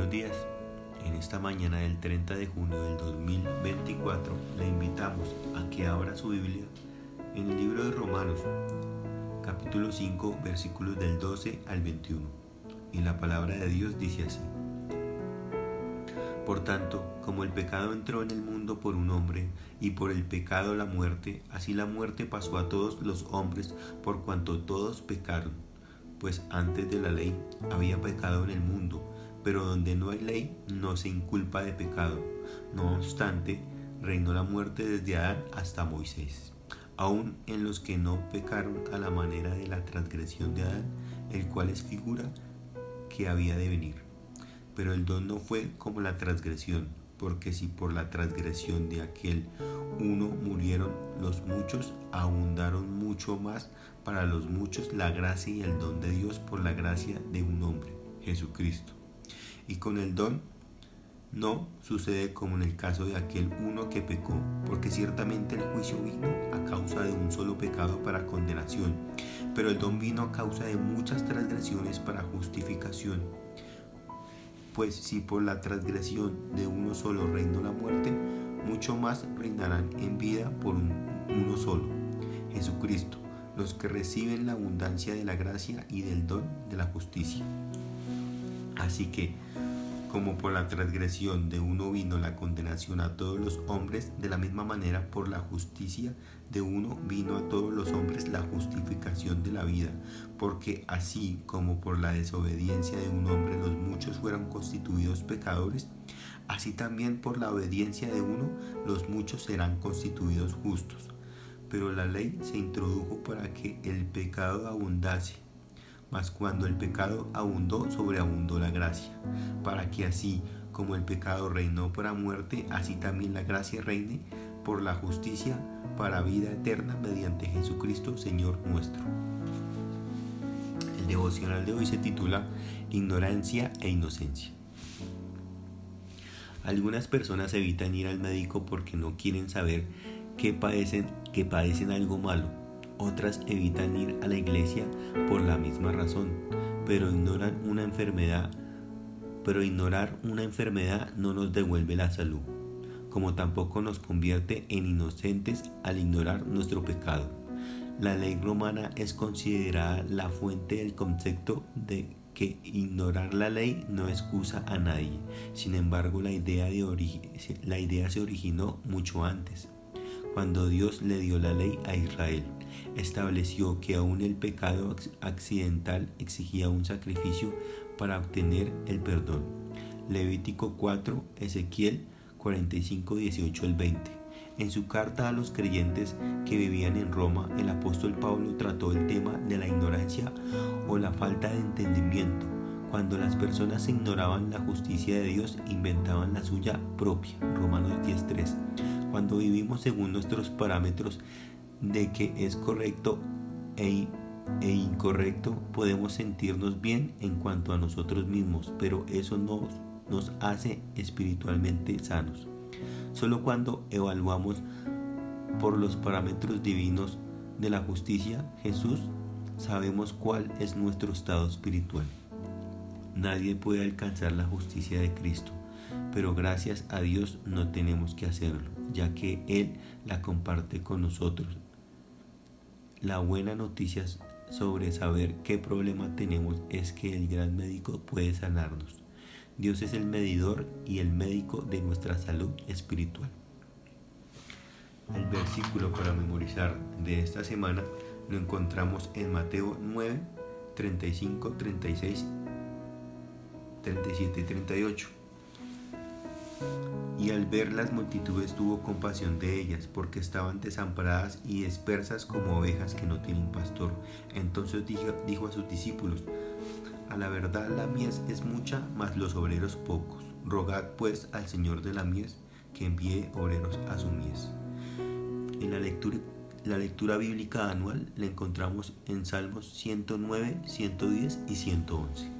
Buenos días. En esta mañana del 30 de junio del 2024 le invitamos a que abra su Biblia en el libro de Romanos, capítulo 5, versículos del 12 al 21. Y la palabra de Dios dice así: Por tanto, como el pecado entró en el mundo por un hombre, y por el pecado la muerte, así la muerte pasó a todos los hombres por cuanto todos pecaron. Pues antes de la ley había pecado en el mundo, pero donde no hay ley no se inculpa de pecado. No obstante, reinó la muerte desde Adán hasta Moisés, aun en los que no pecaron a la manera de la transgresión de Adán, el cual es figura que había de venir. Pero el don no fue como la transgresión, porque si por la transgresión de aquel uno murieron los muchos, abundaron mucho más para los muchos la gracia y el don de Dios por la gracia de un hombre, Jesucristo. Y con el don no sucede como en el caso de aquel uno que pecó, porque ciertamente el juicio vino a causa de un solo pecado para condenación, pero el don vino a causa de muchas transgresiones para justificación. Pues si por la transgresión de uno solo reinó la muerte, mucho más reinarán en vida por uno solo, Jesucristo, los que reciben la abundancia de la gracia y del don de la justicia. Así que, como por la transgresión de uno vino la condenación a todos los hombres, de la misma manera por la justicia de uno vino a todos los hombres la justificación de la vida, porque así como por la desobediencia de un hombre los muchos fueron constituidos pecadores, así también por la obediencia de uno los muchos serán constituidos justos. Pero la ley se introdujo para que el pecado abundase. Mas cuando el pecado abundó, sobreabundó la gracia, para que así como el pecado reinó para muerte, así también la gracia reine por la justicia para vida eterna mediante Jesucristo, Señor nuestro. El devocional de hoy se titula Ignorancia e Inocencia. Algunas personas evitan ir al médico porque no quieren saber que padecen algo malo. Otras evitan ir a la iglesia por la misma razón, pero ignorar una enfermedad no nos devuelve la salud, como tampoco nos convierte en inocentes al ignorar nuestro pecado. La ley romana es considerada la fuente del concepto de que ignorar la ley no excusa a nadie. Sin embargo, la idea se originó mucho antes, cuando Dios le dio la ley a Israel. Estableció que aún el pecado accidental exigía un sacrificio para obtener el perdón. Levítico 4, Ezequiel 45, 18 al 20. En su carta a los creyentes que vivían en Roma, el apóstol Pablo trató el tema de la ignorancia o la falta de entendimiento. Cuando las personas ignoraban la justicia de Dios, inventaban la suya propia. Romanos 10:3. Cuando vivimos según nuestros parámetros de que es correcto e incorrecto, podemos sentirnos bien en cuanto a nosotros mismos, pero eso no nos hace espiritualmente sanos. Solo cuando evaluamos por los parámetros divinos de la justicia, Jesús, sabemos cuál es nuestro estado espiritual. Nadie puede alcanzar la justicia de Cristo, pero gracias a Dios no tenemos que hacerlo, ya que Él la comparte con nosotros. La buena noticia sobre saber qué problema tenemos es que el gran médico puede sanarnos. Dios es el medidor y el médico de nuestra salud espiritual. El versículo para memorizar de esta semana lo encontramos en Mateo 9, 35, 36, 37 y 38. Y al ver las multitudes tuvo compasión de ellas, porque estaban desamparadas y dispersas como ovejas que no tienen pastor. Entonces dijo a sus discípulos: A la verdad la mies es mucha, mas los obreros pocos. Rogad pues al Señor de la mies que envíe obreros a su mies. En la lectura bíblica anual la encontramos en Salmos 109, 110 y 111.